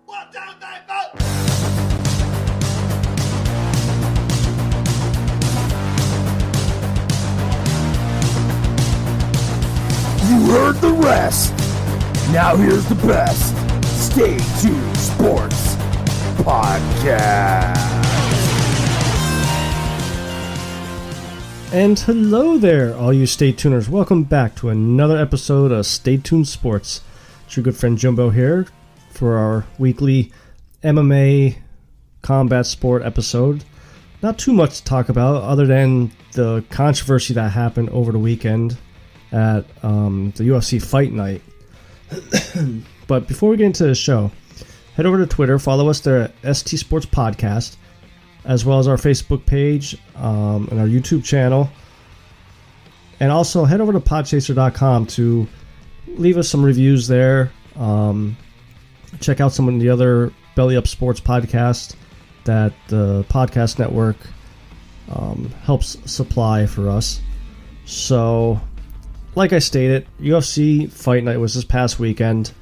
1, 2, 3, 4. You heard the rest. Now here's the best. Stay Tuned Sports Podcast. And hello there, all you Stay Tuners. Welcome back to another episode of Stay Tuned Sports. It's your good friend Jimbo here for our weekly MMA combat sport episode. Not too much to talk about other than the controversy that happened over the weekend at the UFC Fight Night. But before we get into the show, head over to Twitter, follow us there at ST Sports Podcast, as well as our Facebook page and our YouTube channel. And also head over to podchaser.com to leave us some reviews there. Check out some of the other Belly Up Sports podcasts that the podcast network helps supply for us. So, like I stated, UFC Fight Night was this past weekend.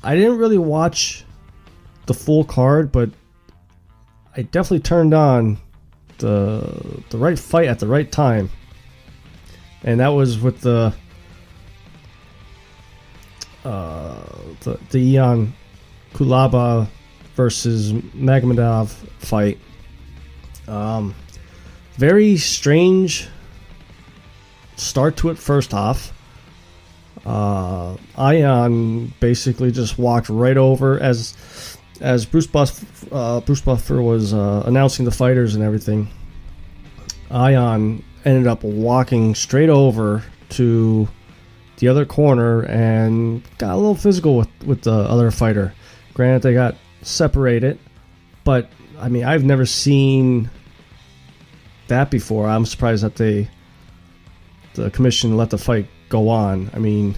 I didn't really watch the full card, but I definitely turned on the right fight at the right time. And that was with the Cutelaba versus Magomed fight. Very strange start to it first off. Ion basically just walked right over as Bruce Buffer was announcing the fighters and everything. Ion ended up walking straight over to the other corner and got a little physical with the other fighter. Granted, they got separated, but I mean, I've never seen that before. I'm surprised that the commission let the fight go on. I mean,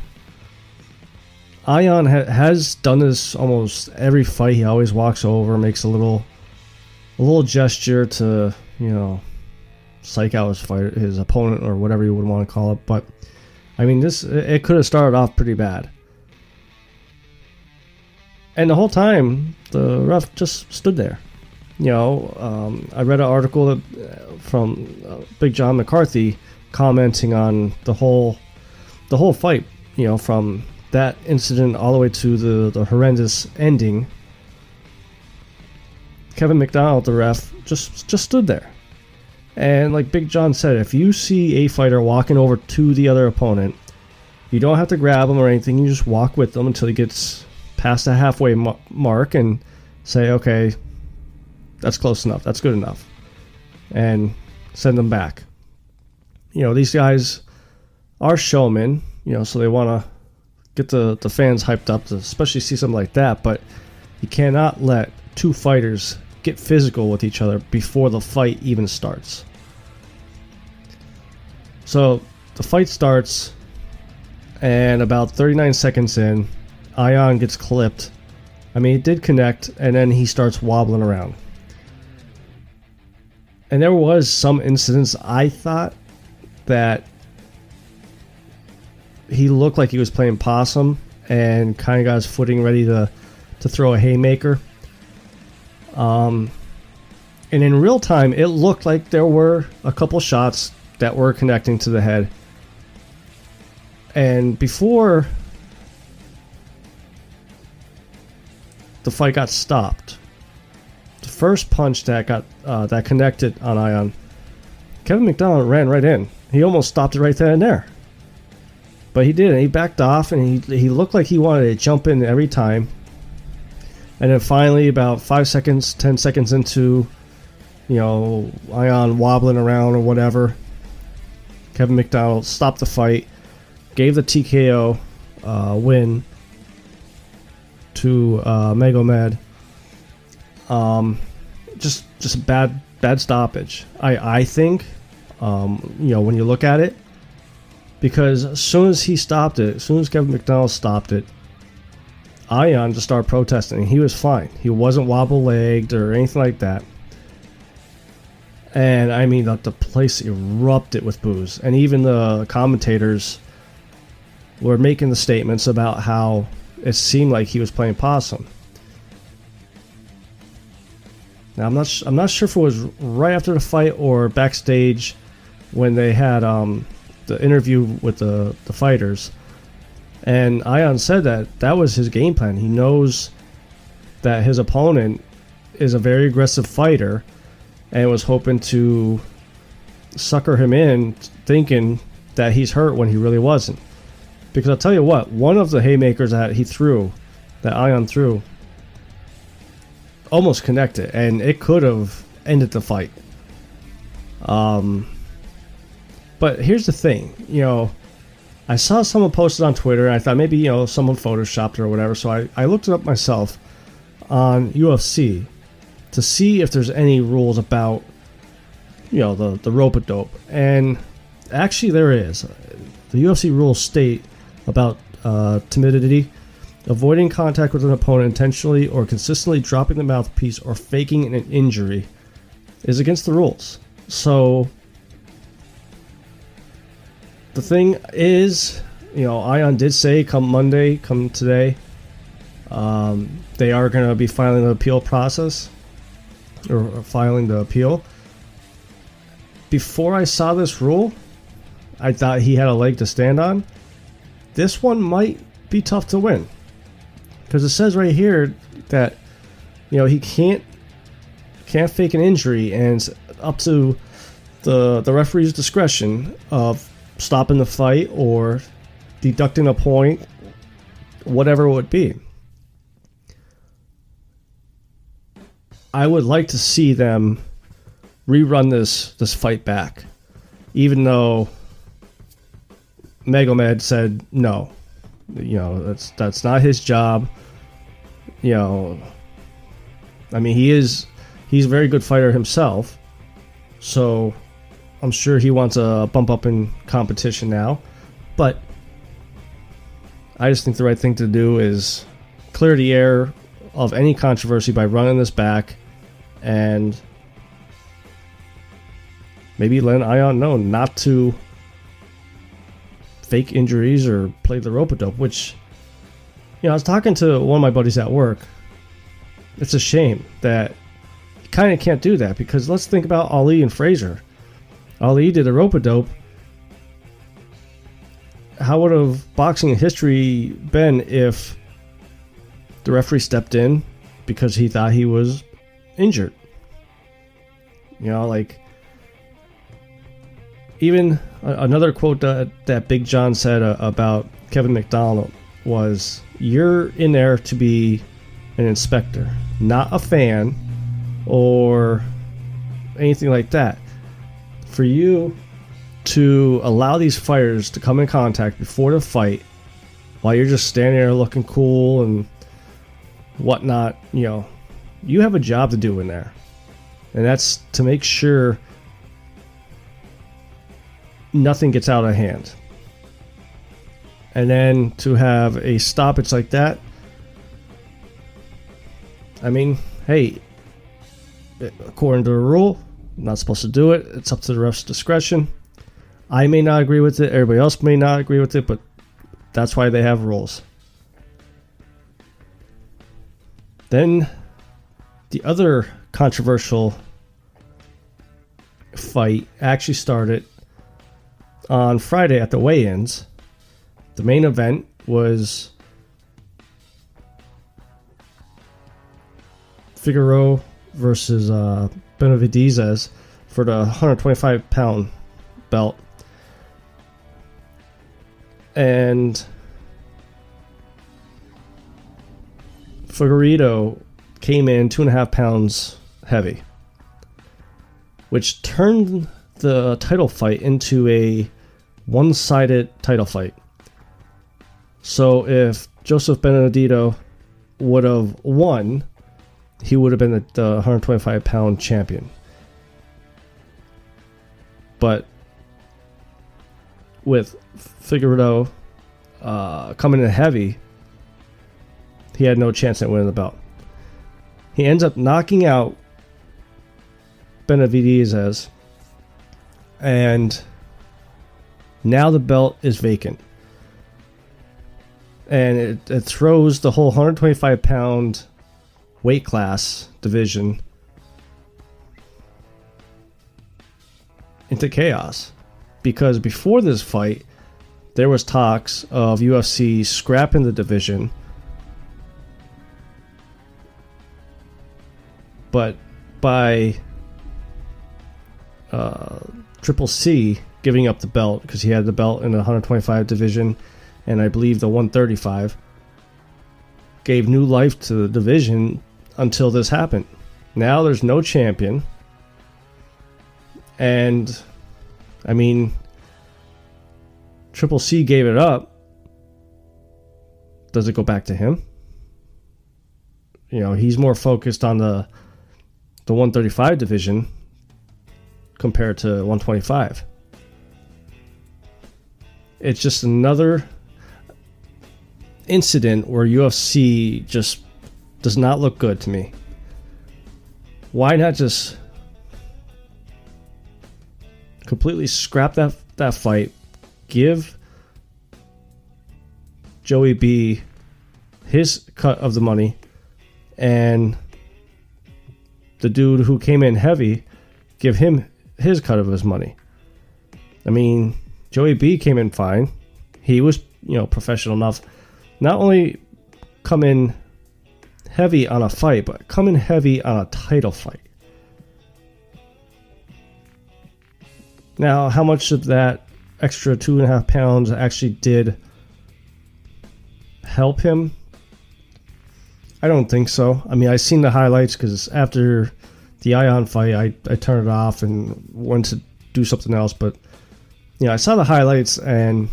Ion has done this almost every fight. He always walks over, makes a little gesture to, psych out his opponent or whatever you would want to call it. But I mean, it could have started off pretty bad. And the whole time, the ref just stood there. I read an article from Big John McCarthy commenting on the whole fight, from that incident all the way to the horrendous ending. Kevin McDonald, the ref, just stood there. And like Big John said, if you see a fighter walking over to the other opponent, you don't have to grab him or anything. You just walk with them until he gets past the halfway mark and say, okay, that's close enough, that's good enough, and send them back. These guys are showmen, so they want to get the fans hyped up to especially see something like that, but you cannot let two fighters get physical with each other before the fight even starts. So the fight starts, and about 39 seconds in, Ion gets clipped. I mean, it did connect, and then he starts wobbling around. And there was some incidents, I thought, that he looked like he was playing possum and kind of got his footing ready to throw a haymaker. And in real time, it looked like there were a couple shots that were connecting to the head. And before the fight got stopped, the first punch that that connected on Ion, Kevin McDonald ran right in. He almost stopped it right then and there. But he didn't. He backed off, and he looked like he wanted to jump in every time. And then finally, about 10 seconds into, Ion wobbling around or whatever, Kevin McDonald stopped the fight, gave the TKO win to Magomed. Just a bad stoppage. I think, when you look at it, because as soon as he stopped it, as soon as Kevin McDonald stopped it, Ion just started protesting. He was fine. He wasn't wobble-legged or anything like that. And I mean, the place erupted with boos. And even the commentators were making the statements about how it seemed like he was playing possum. Now I'm not sure if it was right after the fight or backstage when they had the interview with the fighters, and Ion said that was his game plan. He knows that his opponent is a very aggressive fighter and was hoping to sucker him in, thinking that he's hurt when he really wasn't. Because I'll tell you what, one of the haymakers that Ion threw, almost connected, and it could have ended the fight. But here's the thing, I saw someone posted on Twitter, and I thought maybe, someone photoshopped it or whatever, so I looked it up myself on UFC to see if there's any rules about, the rope-a-dope. And actually there is. The UFC rules state about timidity: avoiding contact with an opponent intentionally or consistently dropping the mouthpiece or faking an injury is against the rules. So the thing is, Ion did say come today, they are going to be filing the appeal process, or filing the appeal. Before I saw this rule, I thought he had a leg to stand on. This one might be tough to win, because it says right here that he can't fake an injury, and it's up to the referee's discretion of stopping the fight or deducting a point, whatever it would be. I would like to see them rerun this fight back, even though Magomed said no. That's not his job. I mean, he's a very good fighter himself, so I'm sure he wants a bump up in competition now. But I just think the right thing to do is clear the air of any controversy by running this back, and maybe let Ion know not to fake injuries or play the rope-a-dope, which, I was talking to one of my buddies at work. It's a shame that you kind of can't do that, because let's think about Ali and Frazier. Ali did a rope-a-dope. How would have boxing history been if the referee stepped in because he thought he was injured? Even another quote that Big John said about Kevin McDonald was, "You're in there to be an inspector, not a fan or anything like that. For you to allow these fighters to come in contact before the fight while you're just standing there looking cool and whatnot, you have a job to do in there. And that's to make sure nothing gets out of hand. And then to have a stoppage like that, I mean, hey, according to the rule, not supposed to do it. It's up to the ref's discretion. I may not agree with it. Everybody else may not agree with it, but that's why they have rules. Then the other controversial fight actually started on Friday at the weigh-ins. The main event was Figueroa versus Benavidez for the 125-pound belt. And Figueroa came in 2.5 pounds heavy, which turned the title fight into a one-sided title fight. So if Joseph Benedito would have won, he would have been the 125-pound champion. But with Figueroa coming in heavy, he had no chance at winning the belt. He ends up knocking out Benavidez, and now the belt is vacant. And it throws the whole 125-pound weight class division into chaos. Because before this fight, there was talks of UFC scrapping the division. But by Triple C giving up the belt, because he had the belt in the 125 division and I believe the 135, gave new life to the division until this happened. Now there's no champion. And, I mean, Triple C gave it up. Does it go back to him? You know, he's more focused on the 135 division compared to 125. It's just another incident where UFC just does not look good to me. Why not just completely scrap that fight, give Joey B his cut of the money, and the dude who came in heavy, give him his cut of his money. I mean, Joey B came in fine. He was, professional enough. Not only come in heavy on a fight, but come in heavy on a title fight. Now, how much of that extra 2.5 pounds actually did help him? I don't think so. I mean, I seen the highlights because after the Ion fight, I turned it off and went to do something else. But, I saw the highlights and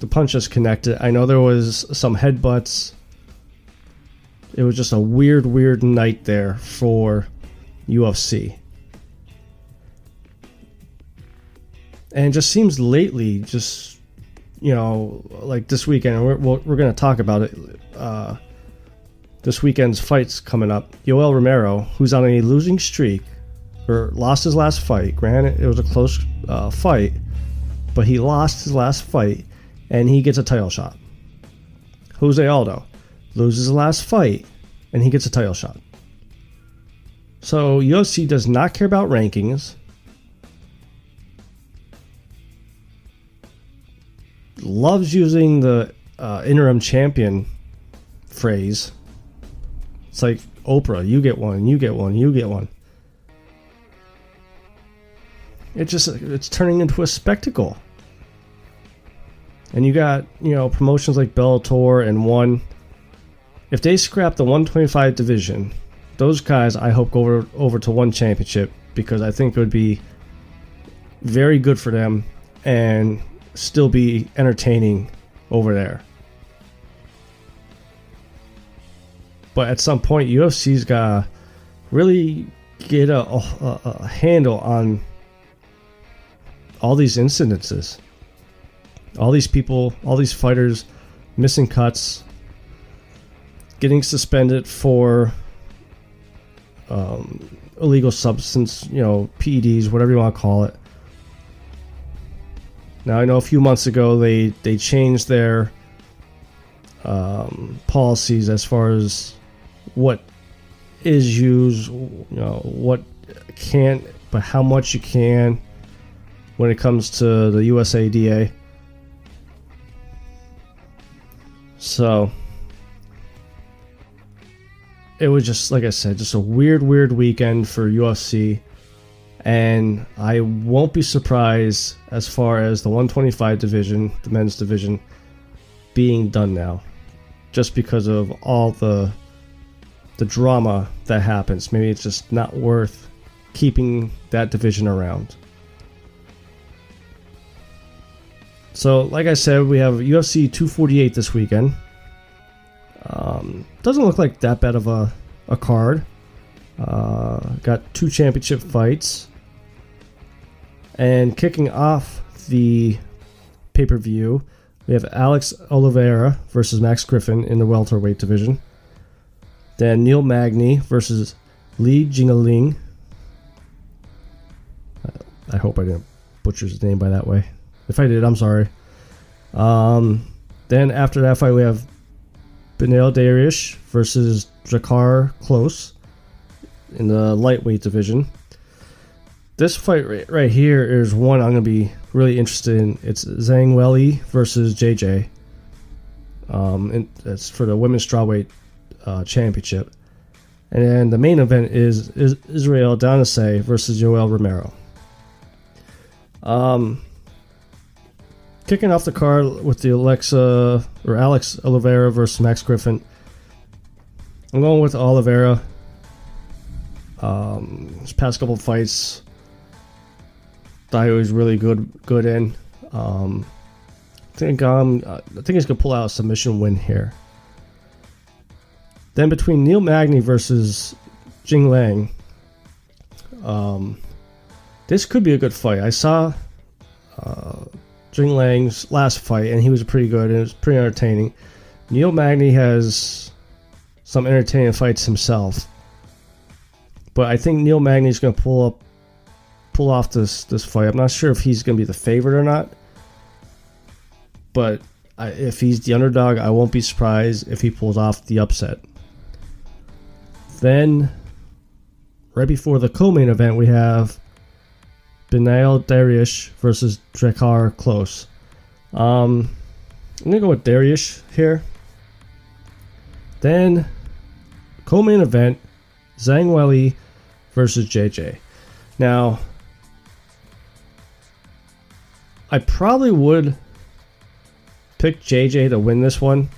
the punches connected. I know there was some headbutts. It was just a weird night there for UFC. And it just seems lately, like this weekend, we're going to talk about it. This weekend's fights coming up. Yoel Romero, who's on a losing streak, or lost his last fight. Granted, it was a close fight, but he lost his last fight, and he gets a title shot. Jose Aldo loses his last fight, and he gets a title shot. So UFC does not care about rankings. Loves using the interim champion phrase. It's like Oprah, you get one, you get one, you get one. It's turning into a spectacle. And you got, promotions like Bellator and ONE. If they scrap the 125 division, those guys I hope go over to ONE Championship, because I think it would be very good for them and still be entertaining over there. But at some point, UFC's got to really get a handle on all these incidences. All these people, all these fighters missing cuts, getting suspended for illegal substance, PEDs, whatever you want to call it. Now, I know a few months ago they changed their policies as far as what is used, what can't, but how much you can when it comes to the USADA. So it was just, like I said, just a weird weekend for UFC. And I won't be surprised as far as the 125 division, the men's division, being done now. Just because of all the drama that happens. Maybe it's just not worth keeping that division around. So, like I said, we have UFC 248 this weekend. Doesn't look like that bad of a card. Got 2 championship fights. And kicking off the pay-per-view, we have Alex Oliveira versus Max Griffin in the welterweight division. Then Neil Magny versus Li Jingliang. I hope I didn't butcher his name by that way. If I did, I'm sorry. Then after that fight, we have Beneil Dariush versus Jakar Close in the lightweight division. This fight right here is one I'm going to be really interested in. It's Zhang Weili versus JJ. And it's for the women's strawweight championship. And then the main event is Israel Adesanya versus Yoel Romero. Kicking off the card with the Alex Oliveira versus Max Griffin. I'm going with Oliveira. His past couple of fights, thought he was really good in. I think he's gonna pull out a submission win here. Then between Neil Magny versus Jing Lang, this could be a good fight. I saw Jing Lang's last fight, and he was pretty good, and it was pretty entertaining. Neil Magny has some entertaining fights himself, but I think Neil Magny's going to pull off this fight. I'm not sure if he's going to be the favorite or not, but if he's the underdog, I won't be surprised if he pulls off the upset. Then, right before the co-main event, we have Beneil Dariush versus Drakkar Klose. I'm going to go with Dariush here. Then, co-main event, Zhang Weili versus JJ. Now, I probably would pick JJ to win this one,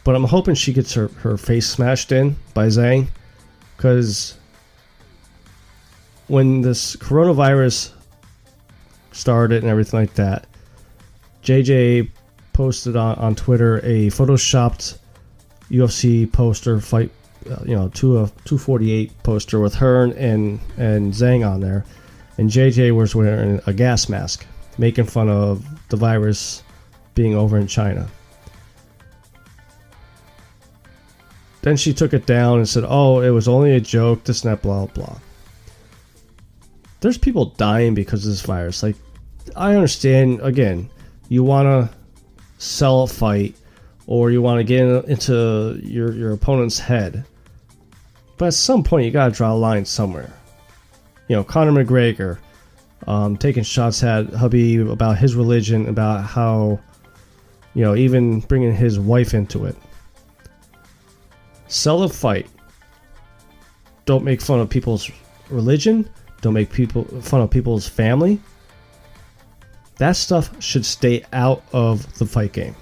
but I'm hoping she gets her face smashed in by Zhang, because when this coronavirus started and everything like that, JJ posted on Twitter a photoshopped UFC poster fight, 248 poster with her and Zhang on there, and JJ was wearing a gas mask, making fun of the virus being over in China. Then she took it down and said, "Oh, it was only a joke, this and that, blah, blah." There's people dying because of this virus. Like, I understand, again, you want to sell a fight or you want to get into your opponent's head. But at some point, you got to draw a line somewhere. Conor McGregor taking shots at Khabib about his religion, about how, even bringing his wife into it. Sell a fight. Don't make fun of people's religion. Don't make fun of people's family. That stuff should stay out of the fight game.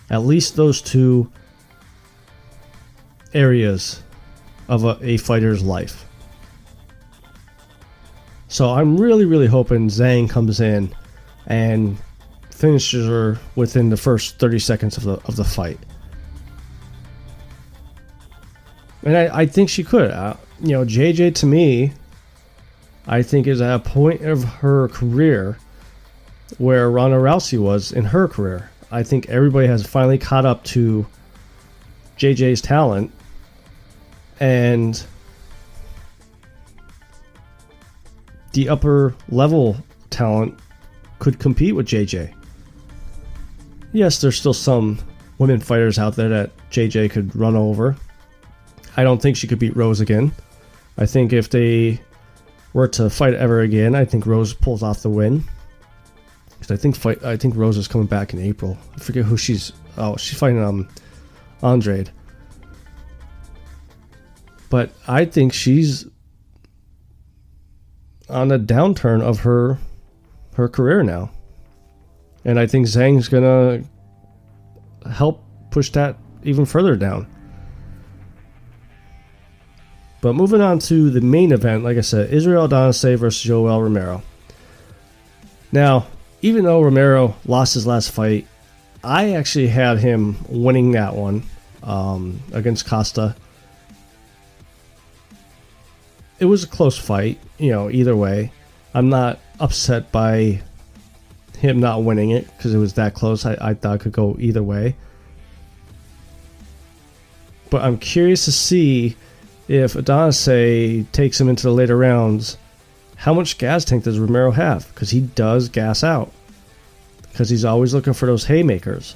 At least those two areas of a fighter's life. So I'm really, really hoping Zhang comes in and finishes her within the first 30 seconds of the fight. And I think she could. JJ, to me, I think is at a point of her career where Ronda Rousey was in her career. I think everybody has finally caught up to JJ's talent, and the upper level talent could compete with JJ. Yes, there's still some women fighters out there that JJ could run over. I don't think she could beat Rose again. I think if they were to fight ever again, I think Rose pulls off the win. Because I think Rose is coming back in April. I forget who she's. Oh, she's fighting Andrade. But I think she's on the downturn of her career now, and I think Zhang's gonna help push that even further down. But moving on to the main event, like I said, Israel Adesanya versus Yoel Romero. Now, even though Romero lost his last fight, I actually had him winning that one against Costa. It was a close fight, either way. I'm not upset by him not winning it because it was that close. I thought it could go either way. But I'm curious to see if Adesanya takes him into the later rounds, how much gas tank does Romero have? Because he does gas out. Because he's always looking for those haymakers.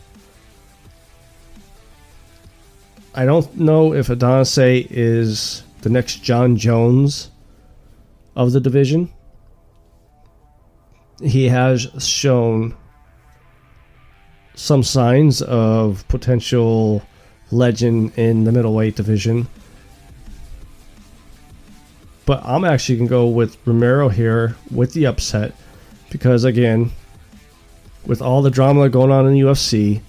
I don't know if Adesanya is the next John Jones of the division. He has shown some signs of potential legend in the middleweight division. But I'm actually going to go with Romero here with the upset. Because again, with all the drama going on in the UFC,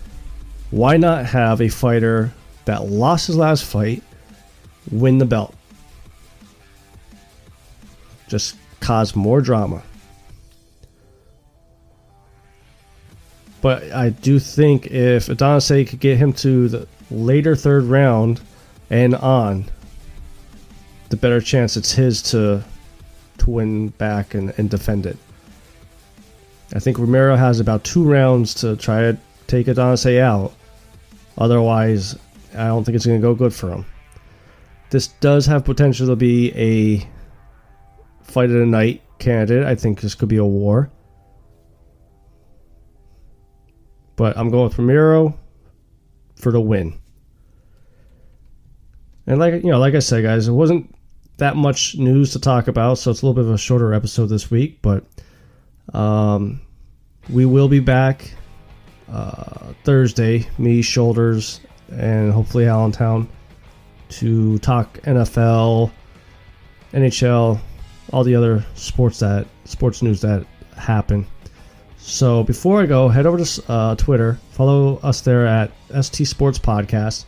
why not have a fighter that lost his last fight win the belt? Just cause more drama. But I do think if Adonis could get him to the later third round and on, the better chance it's his to win back and defend it. I think Romero has about 2 rounds to try to take Adonis out. Otherwise, I don't think it's going to go good for him. This does have potential to be a fight of the night candidate. I think this could be a war. But I'm going with Romero for the win. And like I said, guys, it wasn't that much news to talk about, so it's a little bit of a shorter episode this week. But we will be back Thursday, me, Shoulders, and hopefully Allentown, to talk NFL, NHL, all the other sports news that happen. So before I go, head over to Twitter, follow us there at ST Sports Podcast,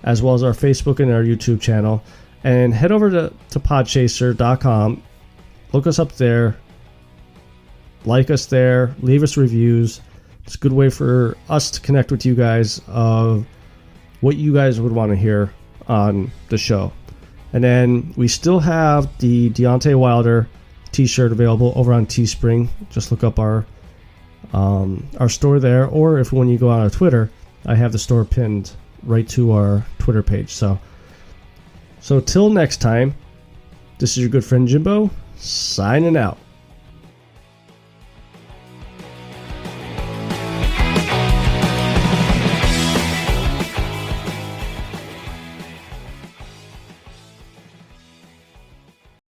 as well as our Facebook and our YouTube channel, and head over to podchaser.com, look us up there, like us there, leave us reviews. It's a good way for us to connect with you guys of what you guys would want to hear on the show. And then we still have the Deontay Wilder t-shirt available over on Teespring. Just look up our store there, or if when you go on our Twitter, I have the store pinned right to our Twitter page. So till next time, this is your good friend Jimbo, signing out.